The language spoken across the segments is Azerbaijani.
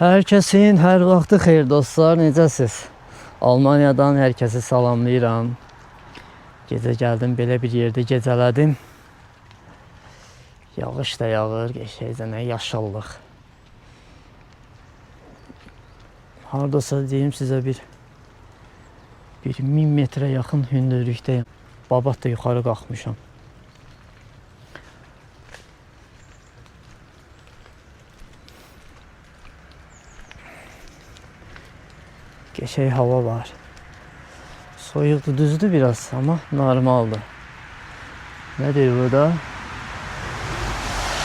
Hər kəsin hər vaxtı xeyir dostlar, necəsiz? Almaniyadan hər kəsi salamlayıram. Gecə gəldim, belə bir yerdə gecələdim. Yağış da yağır, şeycənə yaşıllıq. Hardasa deyim sizə bir 1000 metrə yaxın hündürlükdəyim. Babat da yuxarı qalxmışam. Geçey hava var. Soyuqdu, düzdür biraz ama normaldır. Nedir burada?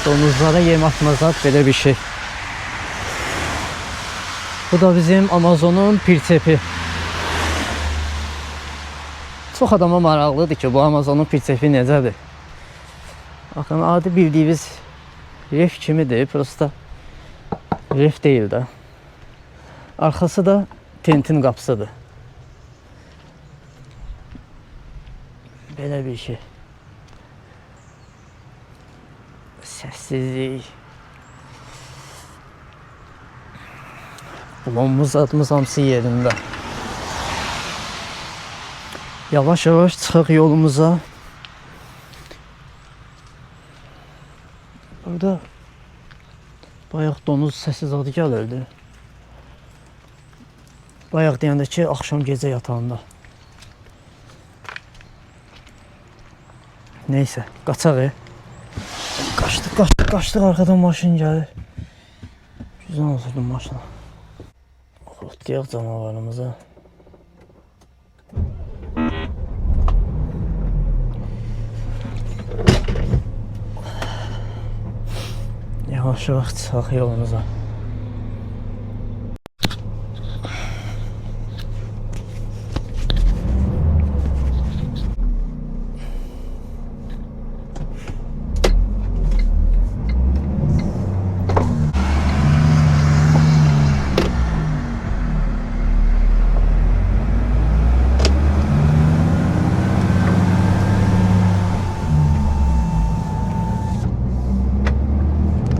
Domuzlara yem atmazlar, belə bir şey. Bu da bizim Amazonun pirçepi. Çox adama maraqlıdır ki, bu Amazonun pirçepi necədir? Baxın, adi bildiyimiz ref kimidir, prosta ref deyil də. Arxası da tentin qapısıdır. Belə bir şey. Səssizlik. Bulonumuz, adımız hamısı yerində. Yavaş-yavaş çıxaq yolumuza. Burada bayaq donuz səsi zadı gəlirdi. Bayaq deyəndə ki, axşam gecə yatağında. Neysə, qaçaq. Qaçdıq, arxadan maşın gəlir. Güzel oturdum maşına. Otlayaq canavarımıza. Yavaş-yavaş çıxaq yolumuza.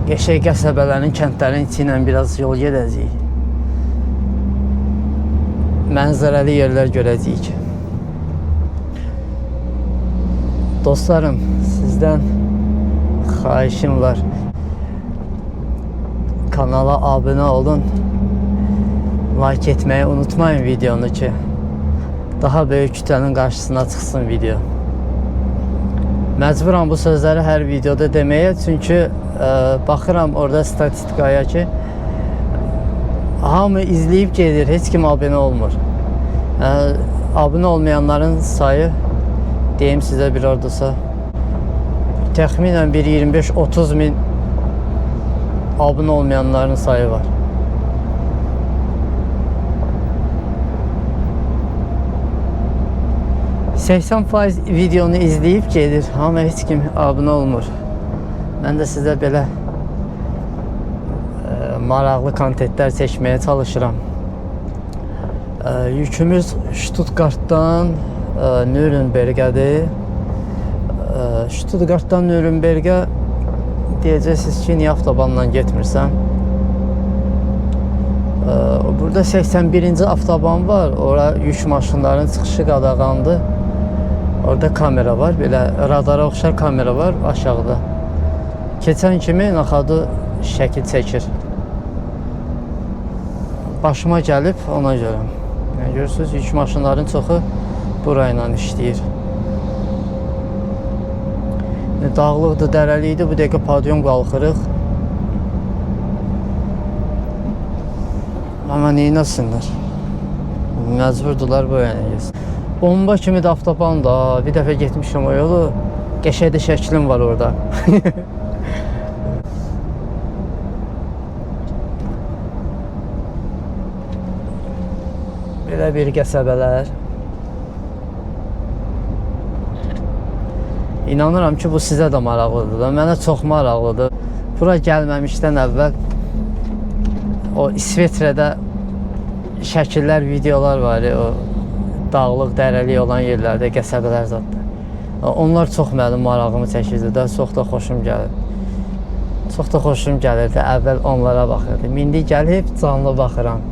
Geçək qəsəbələrin, kəndlərin içi ilə biraz yol gedəcəyik. Mənzərəli yerlər görəcəyik. Dostlarım, sizdən xahişim var. Kanala abunə olun. Like etməyi unutmayın videonu ki, daha böyük kütlənin qarşısına çıxsın video. Məcburam bu sözləri hər videoda deməyə, çünki baxıram orada statistikaya ki, hamı izləyib gedir, heç kim abunə olmur. Abunə olmayanların sayı, deyim sizə bir ordasa, təxminən bir 25-30 min abunə olmayanların sayı var. %80% videonu izləyib gedir, amma heç kim abunə olmur. Mən də sizə belə maraqlı kontentlər çəkməyə çalışıram. Yükümüz Stuttgartdan Nürnbergədir. Stuttgartdan Nürnbergə deyəcəksiniz ki, niyə avtobanla getmirsən? Burada 81-ci avtoban var, ora yük maşınların çıxışı qadağandır. Orada kamera var, belə radara oxşar kamera var aşağıda. Keçən kimi naxadı şəkil çəkir. Başıma gəlib ona görə. Görürsünüz, yük maşınların çoxu burayla işləyir. Dağlıqdır, dərəliydi, bu dəqiqə padyum qalxırıq. Amma neynəsinlər? Məcburdular bu yana gəlsin. Bomba kimi də avtoban da, bir dəfə getmişim o yolu, qəşəngdə şəklim var orada. Belə bir qəsəbələr. İnanıram ki, bu sizə də maraqlıdır da, mənə çox maraqlıdır. Bura gəlməmişdən əvvəl o İsveçrədə şəkillər, videolar var, o dağlıq, dərəlik olan yerlərdə, qəsəbələr zaddır. Onlar çox mənim marağımı çəkirdi də, çox da xoşum gəlir. Çox da xoşum gəlirdi. Əvvəl onlara baxırdım. İndi gəlib canlı baxıram.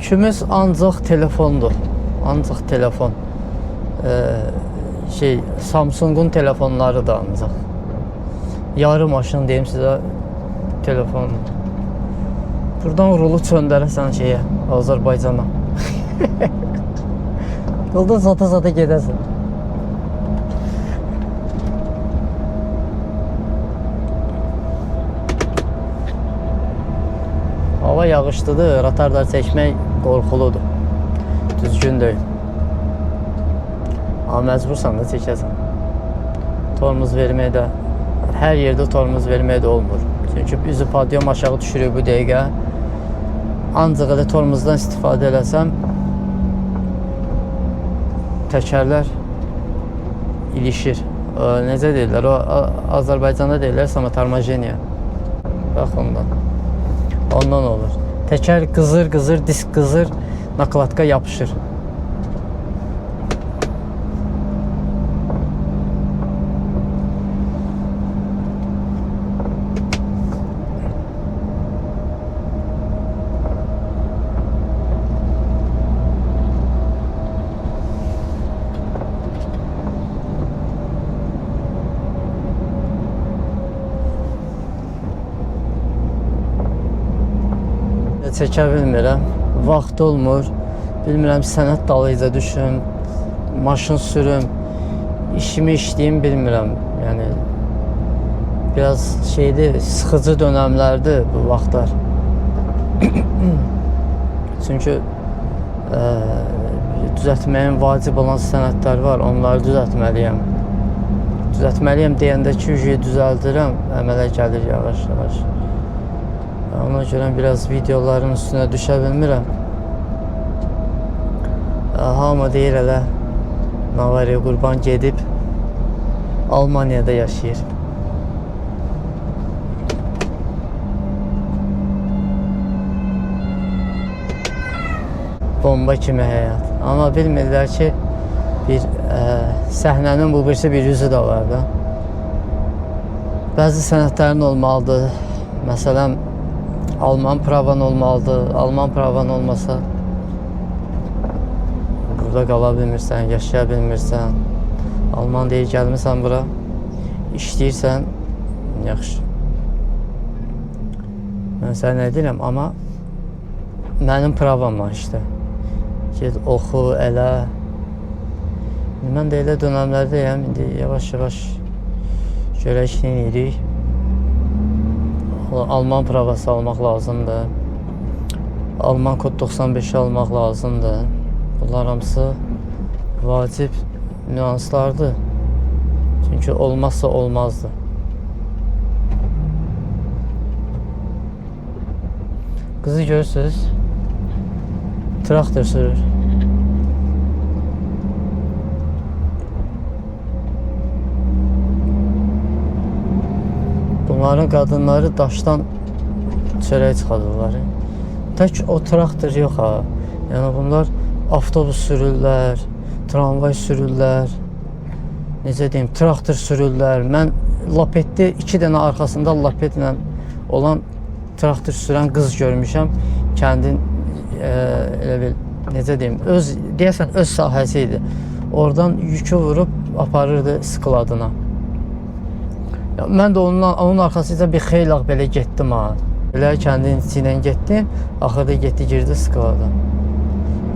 Yükümüz ancaq telefondur. Ancaq telefon. Samsung'un telefonları da ancaq. Yarı maşın deyim sizə telefon. Buradan rulu çöndərəsən şeyə, Azərbaycana. Yoldan sata gedəsən. Hava yağışlıdır, retardar çəkmək qorxuludur. Düzgün deyil. Amma məcbursan da çəkəsən. Tormuz vermək də, hər yerdə tormuz vermək də olmur. Çünki üzü padyom aşağı düşürük bu dəqiqə. Ancaq elə tormuzdan istifadə eləsəm, təkərlər ilişir. Necə deyirlər, Azərbaycanda deyirlər samatarmajeniya. Bax ondan. Ondan olur. Təkər qızır, disk qızır, nakladka yapışır. Çəkə bilmirəm, vaxt olmur, bilmirəm sənət dalıyca düşüm, maşın sürüm, işimi işləyim bilmirəm, yəni biraz şeydir, sıxıcı dönəmlərdir bu vaxtlar. Çünki düzəltməyim vacib olan sənətlər var, onları düzəltməliyəm. Düzəltməliyəm deyəndə ki, düzəldirəm, əmələ gəlir yavaş-yavaş. Ona görə biraz videoların üstünə düşə bilmirəm. Hamı deyir elə, Navariya Qurban gedib Almaniyada yaşayır. Bomba kimi həyat. Amma bilmirlər ki, bir səhnənin bu birisi bir yüzü də var da. Bəzi sənətlərin olmalıdır. Məsələn, Alman pravan olmalıdır. Alman pravan olmasa burada qala bilmirsən, yaşaya bilmirsən. Alman deyir, gəlmirsən bura, işləyirsən, yaxşı. Mən sənə nə deyirəm, amma mənim pravam var işte. Ged, oxu, elə. Mən də elə dönəmlərdəyəm, indi yavaş-yavaş görək nə edirik. Alman pravası almaq lazımdır. Alman kod 95'i almaq lazımdır. Bunlar hamısı vacib nüanslardır. Çünki olmazsa olmazdı. Kızı görürsünüz, traktor sürür. Bunların qadınları daşdan çörək çıxadırlar. Tək o traktor yox ha. Yəni bunlar avtobus sürürlər, tramvay sürürlər. Necə deyim, traktor sürürlər. Mən lapetdə 2 dənə arxasında lapetlə olan traktor sürən qız görmüşəm. Kəndin elə bil, necə deyim, deyəsən öz sahəsi idi. Oradan yükü vurub aparırdı skladına. Ya, mən də onun arxasıca bir xeyli belə getdim ha. Elə kəndin içi ilə getdim, axırda getdi girdi sklada.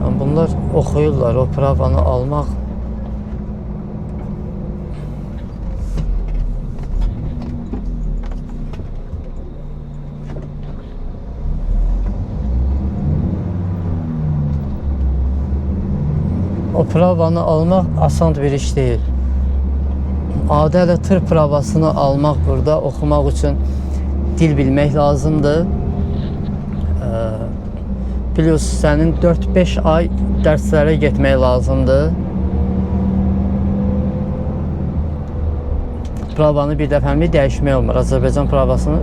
Yəni, bunlar oxuyurlar, o pravanı almaq. O pravanı almaq asan bir iş deyil. adi ilə tır provasını almaq burada, oxumaq üçün dil bilmək lazımdır. Plus sənin 4-5 ay dərslərə getmək lazımdır. Provanı bir dəfəmi dəyişmək olmur. Azərbaycan provasını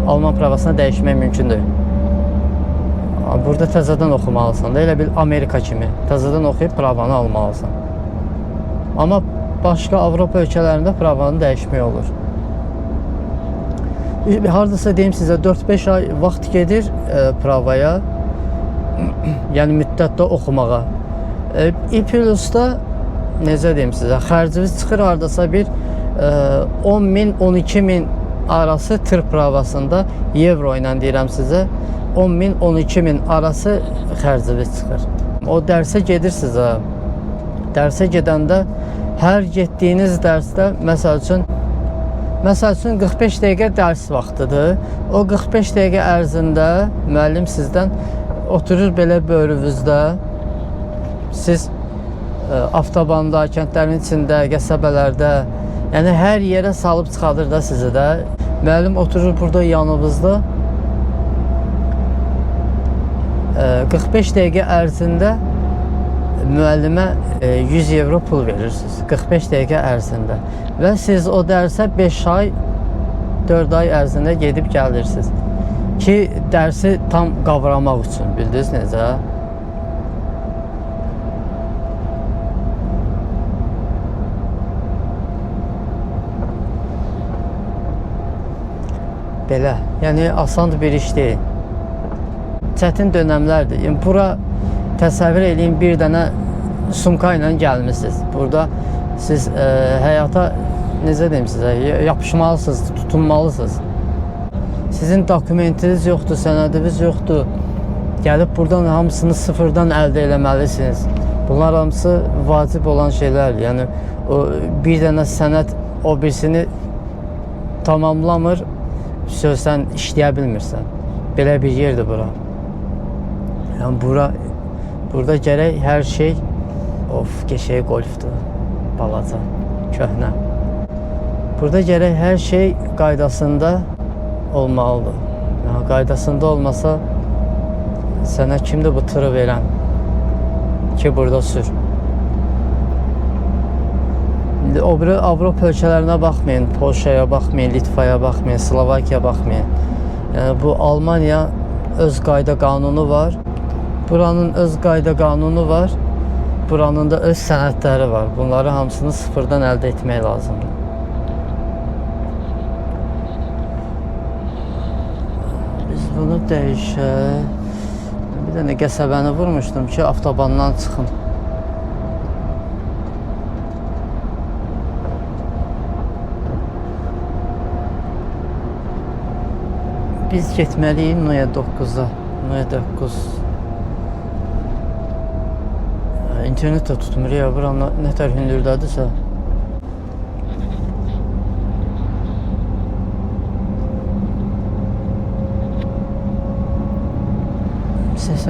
Alman provasına dəyişmək mümkündür. Burada təzədən oxumalısan da, elə bil Amerika kimi. Təzədən oxuyub provanı almalısan. Amma başqa Avropa ölkələrində provanı dəyişmək olur. Hardasa deyim sizə 4-5 ay vaxt gedir provaya, yəni müddətdə oxumağa. İPLUS-da necə deyim sizə, xərciniz çıxır hardasa bir 10.000, 12.000 arası tır provasında, evro ilə deyirəm sizə, 10.000, 12.000 arası xərciniz çıxır. O dərsə gedirsiniz, dərsə gedəndə hər getdiyiniz dərsdə məsəl üçün 45 dəqiqə dərs vaxtıdır. O 45 dəqiqə ərzində müəllim sizdən oturur belə böyrünüzdə. Siz avtobanda, kəndlərin içində, qəsəbələrdə, yəni hər yerə salıb çıxardır da sizi də. Müəllim oturur burada yanınızda. 45 dəqiqə ərzində müəllimə 100 evro pul verirsiniz. 45 dəqiqə ərzində. Və siz o dərsə 5 ay, 4 ay ərzində gedib gəlirsiniz. Ki, dərsi tam qavramaq üçün, bildiniz necə? Belə, yəni asan bir iş deyil. Çətin dönəmlərdir. Yəni, bura təsəvvür edin, bir dənə sumka ilə gəlmişsiniz. Burada siz həyata, necə deyim sizə, yapışmalısınız, tutunmalısınız. Sizin dokumentiniz yoxdur, sənədiniz yoxdur. Gəlib buradan hamısını sıfırdan əldə eləməlisiniz. Bunlar hamısı vacib olan şeylərdir. Yəni, o bir dənə sənəd o birisini tamamlamır, sən işləyə bilmirsən. Belə bir yerdir bura. Yəni, burada gərək hər şey, geçək qolfdur, balaca, köhnə. Burada gərək hər şey qaydasında olmalıdır. Yəni, qaydasında olmasa, sənə kimdir bu tırı verən ki, burada sür. O biri Avropa ölkələrinə baxmayın, Polşaya baxmayın, Litvaya baxmayın, Slovakiyaya baxmayın. Yəni, bu Almanya öz qayda qanunu var. Buranın öz qayda qanunu var. Buranın da öz sənədləri var. Bunları hamısını sıfırdan əldə etmək lazımdır. Biz bunu dəyişək. Bir dənə qəsəbəni vurmuşdum ki, avtobandan çıxın. Biz getməliyik Noya 9-a. Noya 9. İnternet də tutmur ya, buranın nə tər hündürdədirsə.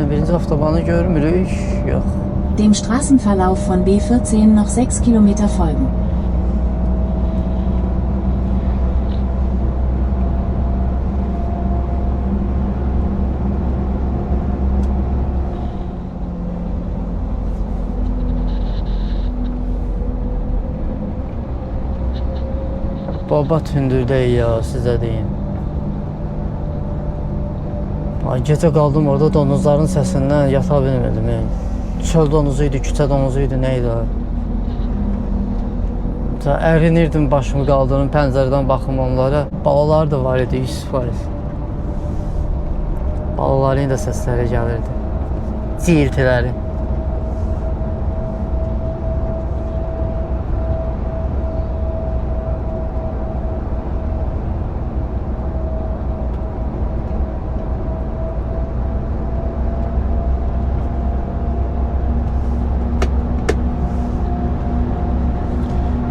Birinci avtobanı görmürük, yox. Dem Straßenverlauf von B14 noch 6 Kilometer folgen. Babat hündürdəyik ya, sizə deyim. Gecə qaldım orada donuzların səsindən yata bilmirdim. Çöl donuzu idi, küçə donuzu idi, nə idi? Ərinirdim başımı qaldırım, pəncərədən baxım onlara. Balalar da var idi, 100%. Balaların da səsləri gəlirdi. Ciyiltiləri.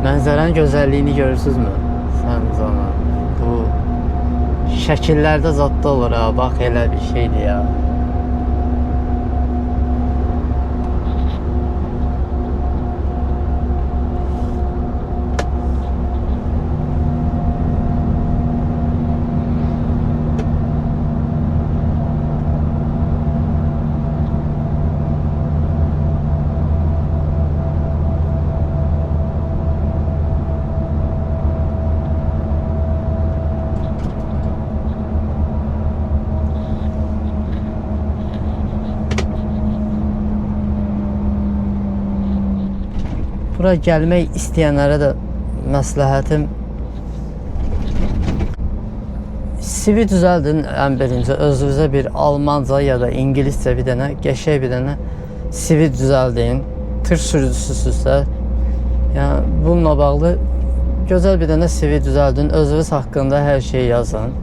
Mənzərənin gözəlliyini görürsünüzmü? Sən zaman. Bu şəkillərdə zadda olur ha. Bax elə bir şeydir ya. bura gəlmək istəyənlərə də məsləhətim CV düzəldin ən birinci. Özünüzə bir Almanca ya da İngiliscə bir dənə, qəşəng bir dənə CV düzəldin. Tır sürücüsüzsə, yəni bununla bağlı gözəl bir dənə CV düzəldin. Özünüz haqqında hər şeyi yazın.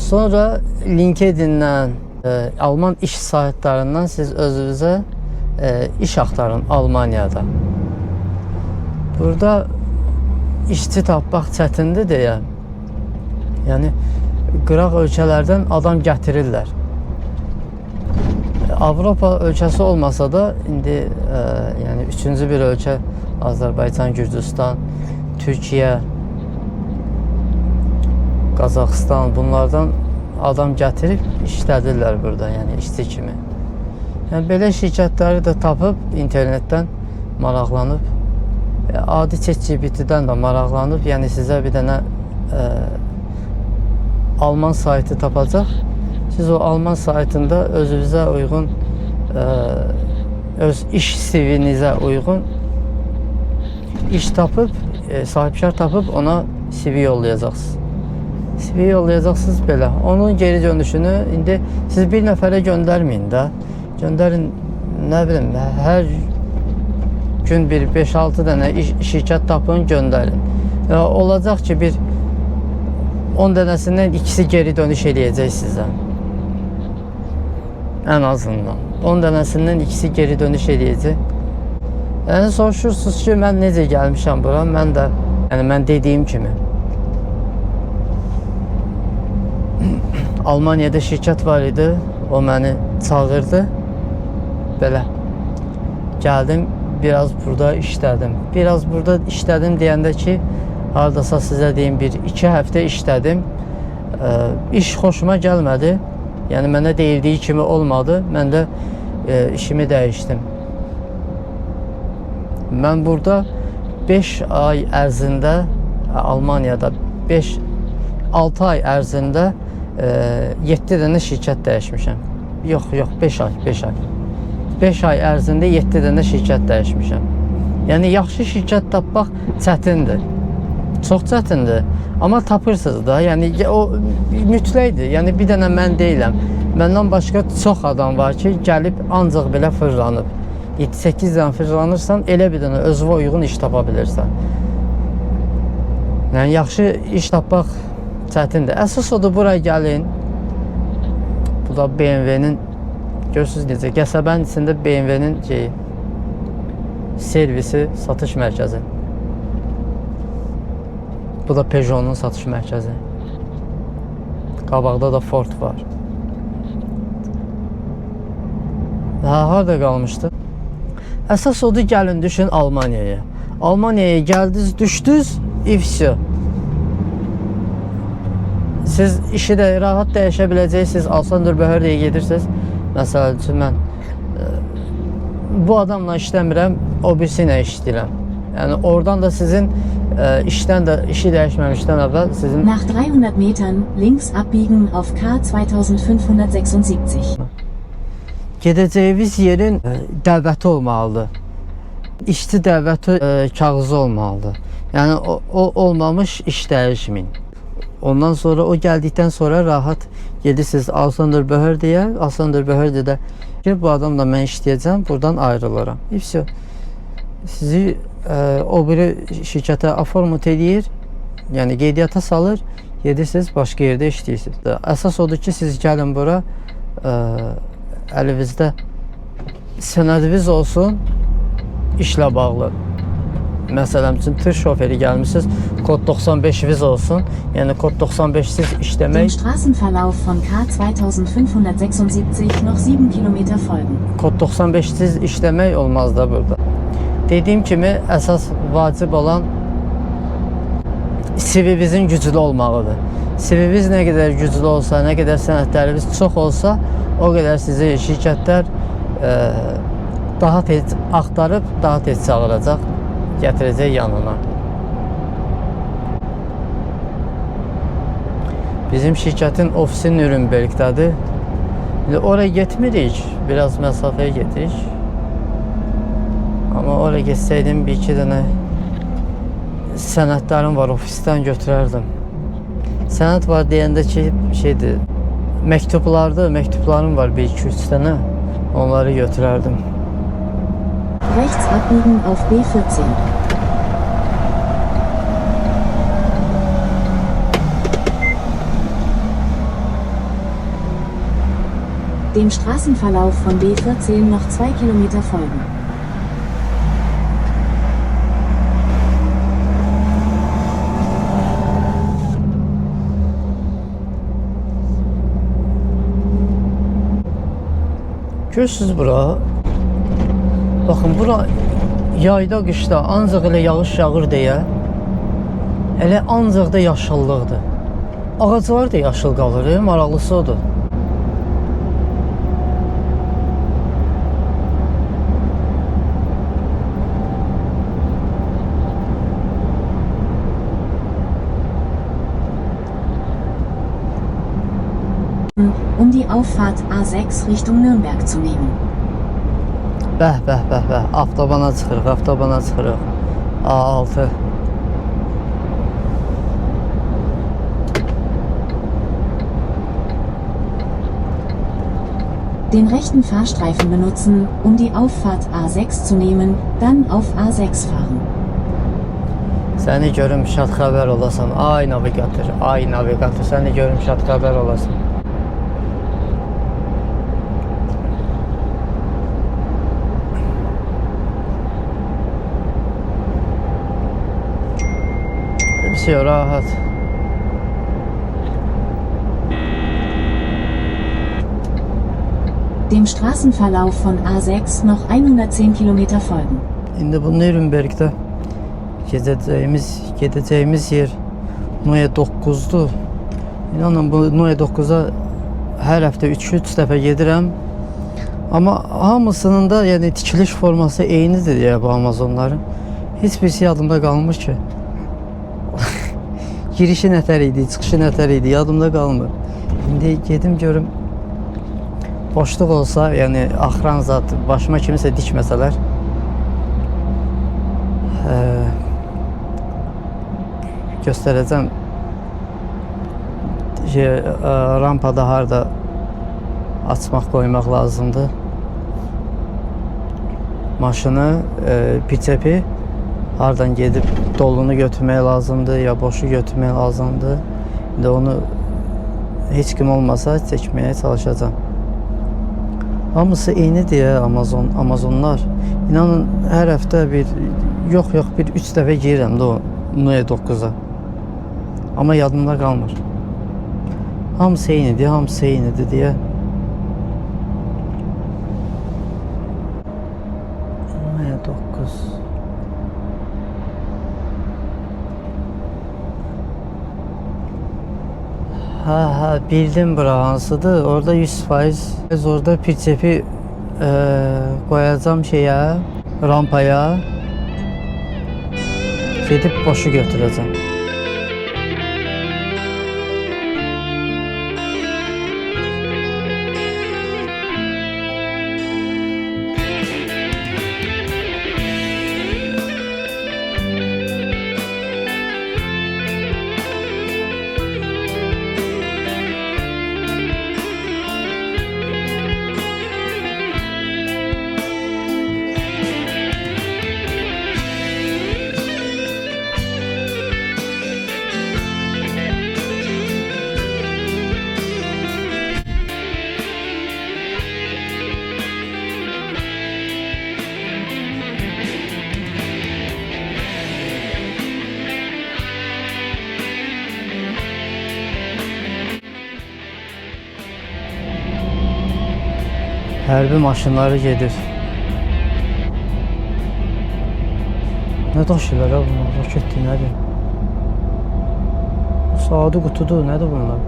Sonra LinkedIn-dən, Alman iş saytlarından siz özünüzə iş axtarın Almaniyada. Burada işçi tapmaq çətindir deyə, yəni qıraq ölkələrdən adam gətirirlər. Avropa ölkəsi olmasa da indi yəni üçüncü bir ölkə Azərbaycan, Gürcüstan, Türkiyə, Qazaxıstan, bunlardan adam gətirib işlədirlər burada, yəni işçi kimi. Yəni belə şirkətləri də tapıb internetdən maraqlanıb, adi ChatGPT-dən də maraqlanıb, yəni sizə bir dənə Alman saytı tapacaq. Siz o Alman saytında özünüzə uyğun, öz iş CV-nizə uyğun iş tapıb, sahibkar tapıb ona CV yollayacaqsınız. CV yollayacaqsınız belə. Onun geri dönüşünü indi siz bir nəfərə göndərməyin də. Göndərin, nə bilim, hər gün bir 5-6 dənə şirkət tapın, göndərin. Olacaq ki, bir 10 dənəsindən ikisi geri dönüş eləyəcək sizə. Ən azından. 10 dənəsindən ikisi geri dönüş eləyəcək. Yəni soruşursunuz ki, mən necə gəlmişəm bura? Mən də, yəni mən dediyim kimi Almaniyada şirkət var idi, o məni çağırdı. Belə gəldim, biraz burada işlədim. Biraz burada işlədim deyəndə ki, hardasa sizə deyim, 1-2 həftə işlədim. İş xoşuma gəlmədi. Yəni mənə deyildiyi kimi olmadı. Mən də işimi dəyişdim. Mən burada 5 ay ərzində Almaniyada 6 ay ərzində 7 dənə şirkət dəyişmişəm. Yox, 5 ay. 5 ay ərzində 7 dənə şirkət dəyişmişəm. Yəni yaxşı şirkət tapmaq çətindir. Çox çətindir. Amma tapırsınız da. Yəni o mütləqdir. Yəni bir dənə mən deyiləm. Məndən başqa çox adam var ki, gəlib ancaq belə fırlanıb. 7-8 dənə fırlanırsan, elə bir dənə özünə uyğun iş tapa bilirsən. Yəni yaxşı iş tapmaq çətindir. Əsas odur, buraya gəlin. Bu da BMW-nin, görürsünüz necə, qəsəbənin içində BMW-nin servisi, satış mərkəzi. Bu da Peugeot-nun satış mərkəzi. Qabaqda da Ford var. Harada qalmışdı? Əsas odur, gəlin, düşün Almaniyaya. Almaniyaya gəldiniz, düşdünüz, ifsi. Siz işi də rahat dəyişə biləcəksiniz. Alsan-Dörbəhərliyə gedirsiniz. Məsələn üçün mən bu adamla işləmirəm, o birisi ilə işləyirəm. Yəni oradan da sizin işi dəyişməmişdən əvvəl sizin... Nach 300 Metern links abbiegen auf K 2576. Gedəcəyiniz yerin dəvəti olmalıdır. İşçi dəvəti kağızı olmalıdır. Yəni o olmamış iş dəyişməyin. Ondan sonra o gəldikdən sonra rahat gedirsiniz Alsan-Dörbəhərliyə. Alsan-Dörbəhərlidə ki, bu adamla mən işləyəcəm, buradan ayrılıram. Hepsi sizi o biri şirkətə aformut edir, yəni qeydiyyata salır, gedirsiniz başqa yerdə işləyirsiniz. Əsas odur ki, siz gəlin bura, əlinizdə sənədiniz olsun, işlə bağlı. Məsələn üçün tır şoförü gəlmişsiniz, kod 95'iniz olsun. Yəni kod 95'siz işləmək. Dem Straßenverlauf von K 2576 noch 7 kilometer folgen. Kod 95'siz işləmək olmaz da burada. Dediyim kimi əsas vacib olan CV-vinizin güclü olmalıdır. CV-viniz nə qədər güclü olsa, nə qədər sənədləriniz çox olsa, o qədər sizi şirkətlər daha tez axtarıb, daha tez çağıracaq, gətirəcək yanına. Bizim şirkətin ofisi Nürnbergdədir. Oraya getmirik, biraz məsafəyə gedirik. Ama oraya getsəydim bir iki dənə sənədlərim var, ofisdən götürərdim. Sənəd var deyəndə ki, şeydir, məktublarım var bir iki üç dənə, onları götürərdim. Rechts abbiegen auf B14. Dem Straßenverlauf von B14 noch 2 Kilometer folgen. Görürsünüz bura. Baxın, bura yayda, qışda ancaq elə yağış yağır deyə, elə ancaq da yaşıllıqdır. Ağaclar da yaşıl qalır, maraqlısı odur. Um die Auffahrt A6 Richtung Nürnberg zu nehmen. Bəh, bəh, bəh, bəh. Avtobana çıxırıq. A6. Den rechten Fahrstreifen benutzen, um die Auffahrt A6 zu nehmen, dann auf A6 fahren. Səni görüm şad xəbər olasan. Ay navigator, səni görüm şad xəbər olasan. Все, rahat. Dem Straßenverlauf von A6 noch 110 Kilometer folgen. İndi bu Nürnbergdə gedəcəyimiz yer Noya 9'dur. İnanın bu Noya 9'a hər həftə 3 dəfə gedirəm. Amma hamısının da yəni tikiliş forması eynidir ya bu Amazonların. Heç birisi yadımda qalmır ki. Girişi nətər idi, çıxışı nətər idi, yadımda qalmır. İndi gedim görüm. Boşluq olsa, yəni axıran zat başıma kimisə dikməsələr, göstərəcəm. Rampada harda açmaq, qoymaq lazımdır. Maşını, piçəpi hardan gedib dolunu götürmək lazımdır, ya boşu götürmək lazımdır. İndi onu heç kim olmasa çəkməyə çalışacağım. Hamısı eynidir ya Amazonlar. İnanın hər həftə yox bir 3 dəfə girirəm də o Noya 9'a. Amma yadımda qalmır. Hamısı eynidir deyə. Noya 9. Ha, bildim bura hansıdır. Orada 100%. Orada pirçepi koyacağım şeye, rampaya. Gedib boşu götürəcəm. Hərbi maşınları gedir. Nə daşıyırlar ha bunlar? Roketdir, nədir? Saatı qutudur, nədir bunlar?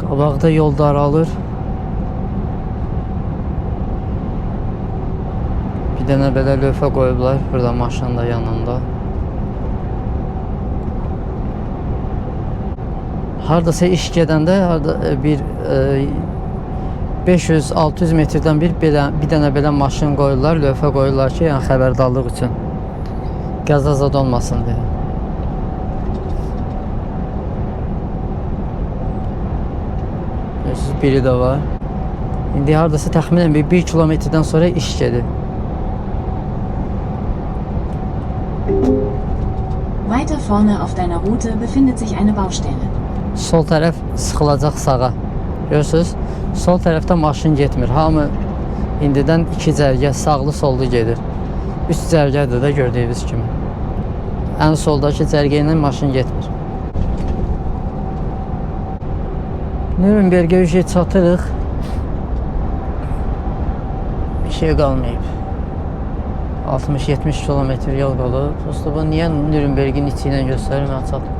Qabaqda yol daralır. Bir Bir dənə belə lövhə qoyublar burada maşının da yanında. Hardasa iş gedəndə bir 500-600 metrdən bir dənə belə maşın qoyurlar, lövhə qoyurlar ki, yəni xəbərdarlıq üçün. Qəza zad olmasın deyə. Biri də var. İndi hardasa təxminən 1 kilometrdən sonra iş gedir. Weiter vorne auf deiner Route befindet sich eine Baustelle. Sol tərəf sıxılacaq sağa. Görürsünüz? Sol tərəfdə maşın getmir. Hamı indidən 2 cərgə sağlı sollu gedir. 3 cərgədir də gördüyünüz kimi. Ən soldakı cərgə ilə maşın getmir. Nürnberg'e çatırıq. Bir şey qalmayıb. 60-70 kilometr yol qalıb. Prosta bu niyə Nürnberg'in içi ilə göstərir, mən çatım.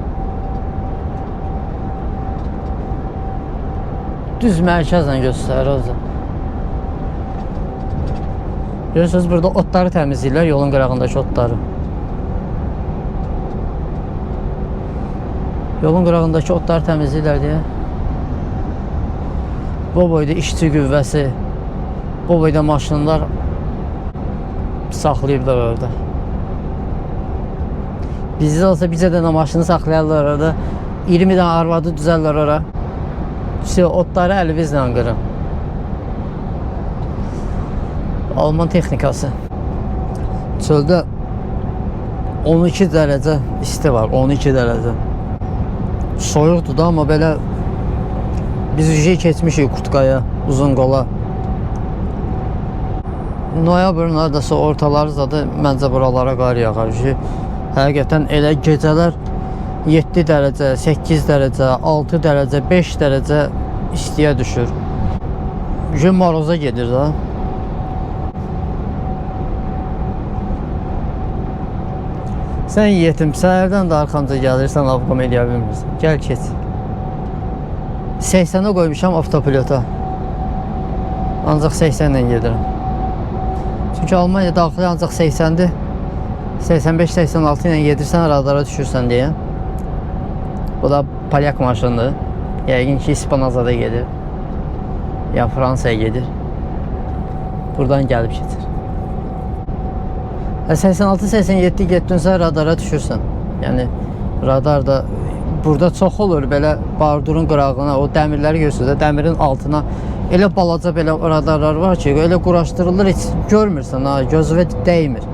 Düz mərkəzlə göstərir o zaman. Görürsünüz, burada otları təmizləyirlər, yolun qırağındakı otları. Yolun qırağındakı otları təmizləyirlər deyə. Bu boyda işçi qüvvəsi, bu boyda maşınlar saxlayıblar orada. Bizdə olsa bizə dənə maşını saxlayarlar orada. 20 dənə arvadı düzərlər oraya. Otları əlimizlə qırın. Alman texnikası. Çöldə 12 dərəcə isti var, 12 dərəcə. Soyuqdur da, amma belə biz keçmişik Kurtkaya, uzun qola. Noyabrın adası ortaları zadı məncə buralara qar yağar. Həqiqətən elə gecələr 7 dərəcə, 8 dərəcə, 6 dərəcə, 5 dərəcə istiyə düşür. Gün moroza gedir da. Sən yetim, səhərdən də arxamca gəlirsən, avqam eləyə bilmirsən. Gəl keç. 80'e qoymuşam avtopilota. Ancaq 80 ilə gedirəm. Çünki Almanya daxili ancaq 80'dir. 85-86 ilə gedirsən, radara düşürsən deyə. Bu da Polyak maşınıdır. Yəqin ki, İspanazada gedir. Ya Fransaya gedir. Buradan gəlib keçir. 86-87 getdinsə radara düşürsən. Yəni radar da burada çox olur, belə bardurun qırağına, o dəmirləri göstərir, dəmirin altına elə balaca belə radarlar var ki, elə quraşdırılır, heç görmürsən, ha, gözünə dəymir.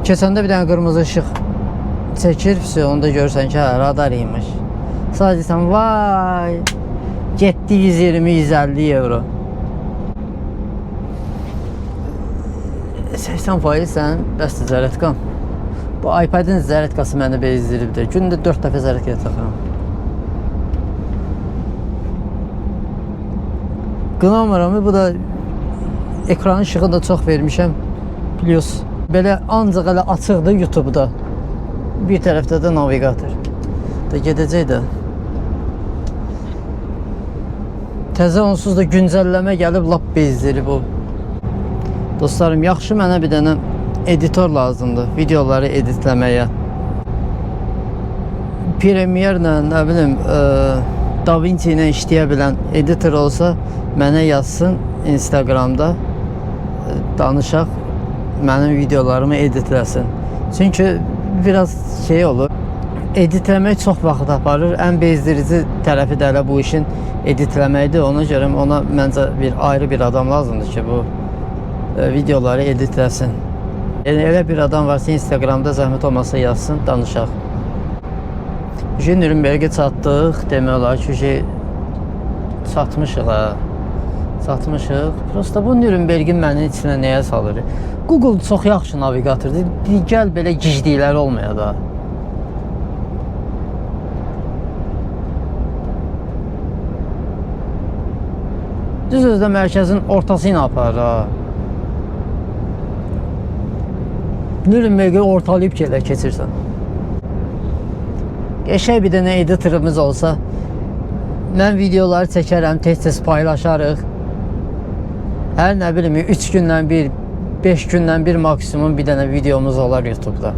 Keçəndə bir dənə qırmızı işıq çəkir, onda görürsən ki, radar imiş. Sadəcə sən, vay, getdi 120-150 euro. 80% sən, bəsdir zərətqan. Bu iPad'in zərətkası məni bezdiribdir. Gündə 4 dəfə zərətkə taxıram. Qınamıram, bu da ekran işığı da çox vermişəm. Plus, belə ancaq elə açıqdır YouTube'da. Bir tərəfdə də navigator. Da gedəcək də. Təzə onsuz da güncəlləmə gəlib lap bezdirib o. Dostlarım, yaxşı mənə bir dənə editor lazımdır videoları editləməyə. Premiere-lə, nə bilim, DaVinci ilə işləyə bilən editor olsa mənə yazsın Instagramda, danışaq, mənim videolarımı editləsin. Çünki biraz şey olur, editləmək çox vaxt aparır. Ən bezdirici tərəfi də elə bu işin editləməkdir. Ona görə ona məncə ayrı bir adam lazımdır ki, bu videoları editləsin. Elə bir adam varsa Instagramda zəhmət olmasa yazsın, danışaq. Nürnberg'e çatdıq, demək olar ki, çatmışıq ha. Çatmışıq. Prosta bu Nürnberg'in mənim içinə nəyə salır? Google çox yaxşı navigatordur. Digər belə giclikləri olmaya da. Düz özdə mərkəzin ortası ilə aparır ha. Nürnberg'i ortalayıb keçirsən. Qəşəng bir dənə editorımız olsa, mən videoları çəkərəm, tez-tez paylaşarıq. Hər nə bilim, 3 gündən bir, 5 gündən bir maksimum bir dənə videomuz olar YouTube'da.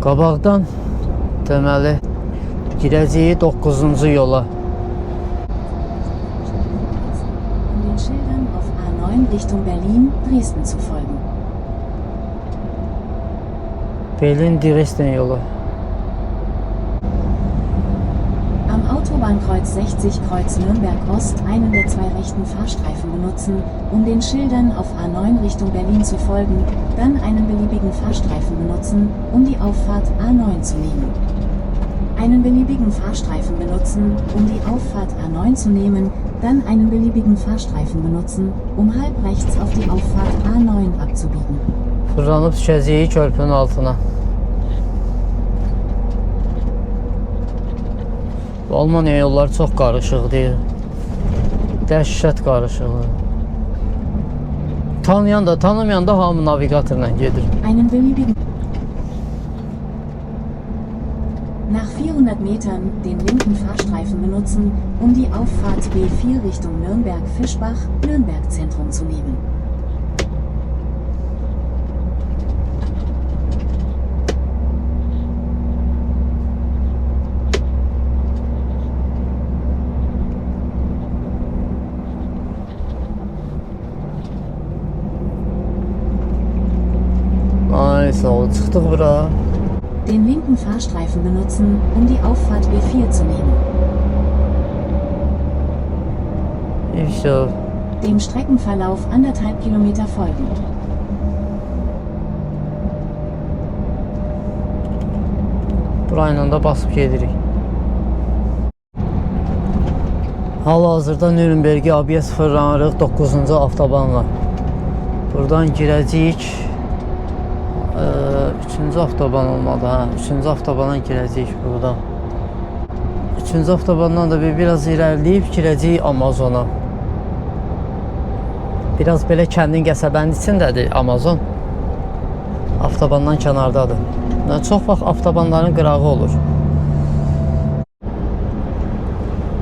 Qabaqdan deməli girəcəyik 9-cu yola. Um den Schildern auf A9 Richtung Berlin, Dresden zu folgen. Berlin-Dresden yolu. Am Autobahnkreuz 60 Kreuz Nürnberg Ost einen der zwei rechten Fahrstreifen benutzen, um den Schildern auf A9 Richtung Berlin zu folgen, dann einen beliebigen Fahrstreifen benutzen, um die Auffahrt A9 zu nehmen. Einen beliebigen Fahrstreifen benutzen, um die Auffahrt A9 zu nehmen, dann einen beliebigen Fahrstreifen benutzen, um halb rechts auf die Auffahrt A9 abzubiegen. Fırlanıb düşəcəyik körpünün altına. Bu Almaniya yolları çox qarışıqdır. Dəhşət qarışıqdır. Tanıyan da, tanımayan da hamı navigatorla gedir. Einen beliebigen. Nach 400 Metern den linken Fahrstreifen benutzen, um die Auffahrt B4 Richtung Nürnberg-Fischbach, Nürnberg-Zentrum zu nehmen. Ay sağ ol, çıxdıq bura. Den linken Fahrstreifen benutzen, um die Auffahrt B4 zu nehmen. İşte Dem Streckenverlauf 1,5 Kilometer folgen. burayla da basıb gedirik. Hal-hazırda Nürnbergə ABS fırlanırıq 9-cu avtobanla. Buradan girəcəyik. 3-cü avtoban olmadı ha. 3-cü avtobana girəcəyik burada. 3-cü avtobandan da biraz irəliləyib girəcəyik Amazona. Biraz belə kəndin qəsəbənin içindədir Amazon. Avtobandan kənardadır. Çox vaxt avtobanların qırağı olur.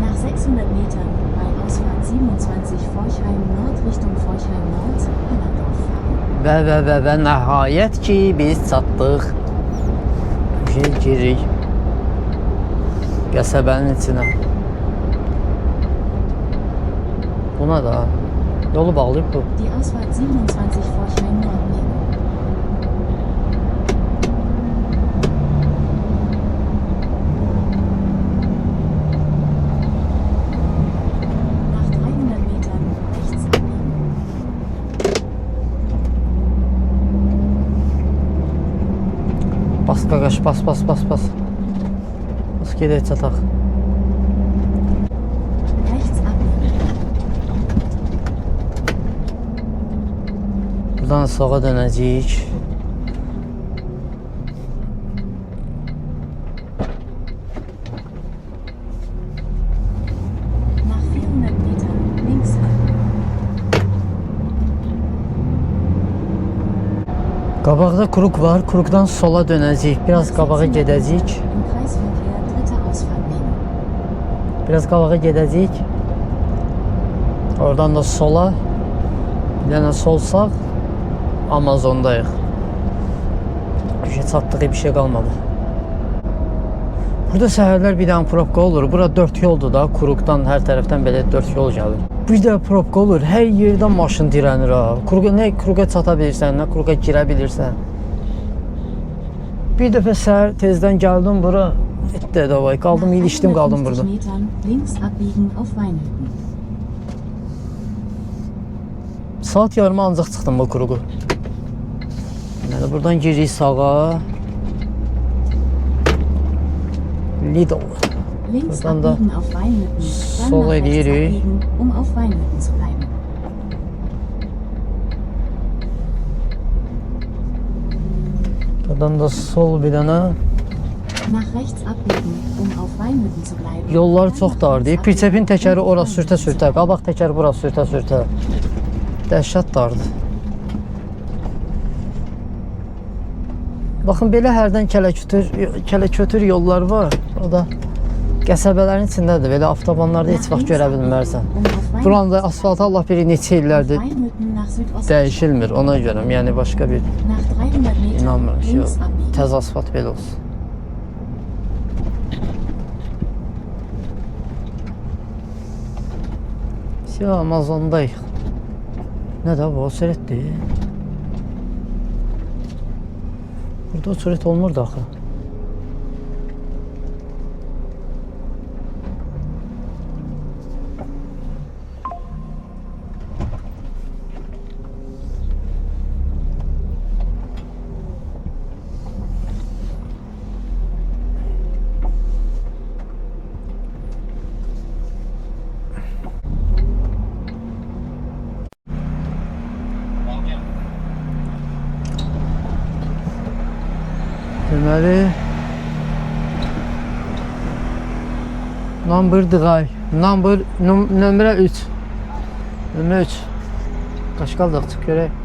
Nach 600 Metern bei Ausfahrt 27 Forchheim Nord Richtung Forchheim Nord, Hallandorf fahren. Və nəhayət ki biz çatdıq. Girik qəsəbənin içinə. Buna da yolu bağlayıb bu. Die Ausfahrt 27 Forchheim Nord nehmen. Nach 300 Metern rechts abbiegen. Bas qaqaş, bas. Bas gedək çataq. Rechts abbiegen. Buradan sağa dönəcəyik. Nach 400 Metern links abbiegen. Qabaqda Kruk var. Krukdan sola dönəcəyik. Biraz qabağa gedəcəyik. Im Kreisverkehr dritte Ausfahrt nehmen. Biraz qabağa gedəcəyik. Oradan da sola. Bir dənə sol sağ. Amazondayıq. Çatdığı bir şey qalmadı. Burada səhərlər bir dənə probka olur. Bura 4 yoldur da. Krukdan hər tərəfdən belə 4 yol gəlir. Bir də probka olur. Hər yerdən maşın dirənir ha. Nə Kruka çata bilirsən, nə Kruka girə bilirsən. Bir dəfə səhər tezdən gəldim bura. Etdi davay. Qaldım, ilişdim, qaldım burada. 150 Metern links abbiegen auf Weinhütten. Saat yarıma ancaq çıxdım bu Kruku. Yəni buradan giririk sağa. Lidl. Links Buradan da abbiegen auf Weinhütten, dann sola nach rechts edirik. abbiegen, um auf Weinhütten zu bleiben. Buradan da sol bir dənə. Nach rechts abbiegen, auf Weinhütten zu bleiben. Yollar Dann çox nach dar rechts deyib. Pirçepin abbiegen, təkəri ora auf sürtə-sürtə, qabaq təkəri bura sürtə-sürtə. Dəhşət dardır. Baxın, belə hərdən kələkötür yollar var. O da qəsəbələrin içindədir. Belə avtobanlarda heç vaxt görə bilmərsən. Buranın da asfaltı Allah bilir neçə illərdir Weinhütten nach Südosten. dəyişilmir. Ona görə, yəni başqa bir Nach 300 Metern inanmıram ki, links abbiegen. təzə asfalt belə olsun. Ya Amazondayıq. Nə də bu, o sürətdir. Burada o sürət olmurdu axı. Deməli nömrə 3. Nömrə 3. Qaç qaldıq, çıx görək.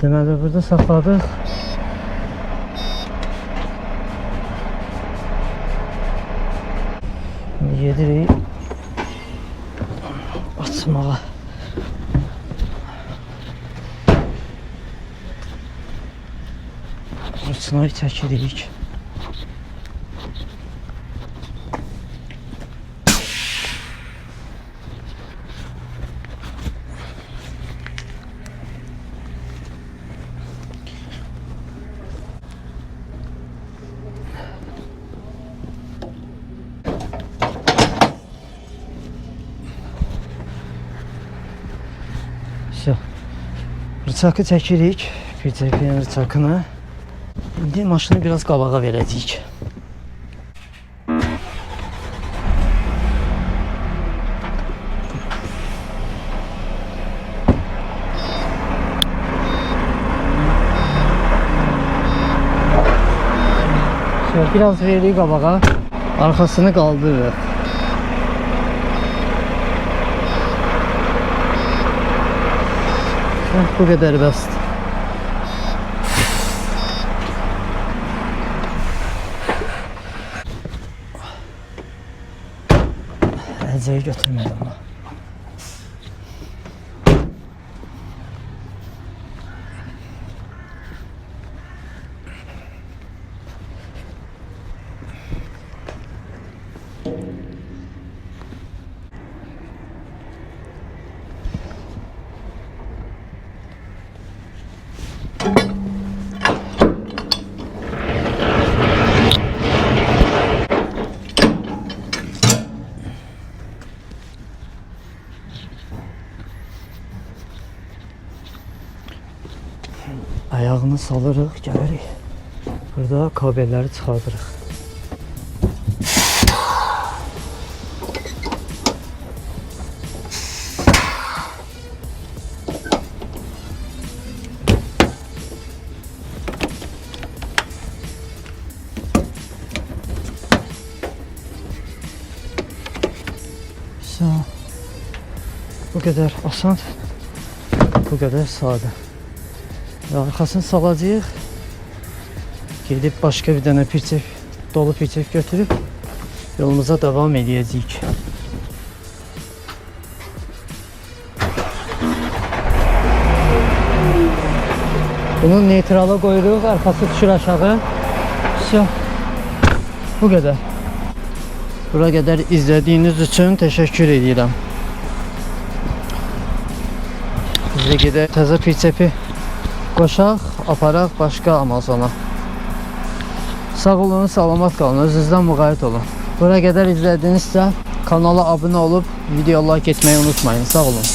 Deməli burada saxladıq. Şimdi gedirik açmağa. Fırçınayı çəkirik. Rıçakı çəkirik, PCP-nin rıçakını. İndi maşını biraz qabağa verəcəyik. Biraz veririk qabağa, arxasını qaldırırıq. Bu kadar basit. Elceyi götürmedim ama. Ayağını salırıq, gəlirik. Burada kabelləri çıxardırıq. Bu qədər asan, bu qədər sadə. Və arxasını salacağıq. Gedib başqa bir dənə pirçək, dolu pirçək götürüb yolumuza davam edəcəyik. Bunu neytrala qoyuruq, arxası düşür aşağı. Bu qədər. Bura qədər izlədiyiniz üçün təşəkkür edirəm. Biz də gedək təzə pirçəpi qoşaq, aparaq başqa Amazona. Sağ olun, salamat qalın, özünüzdən müğayət olun. Bura qədər izlədinizsə kanala abunə olub video like etməyi unutmayın. Sağ olun.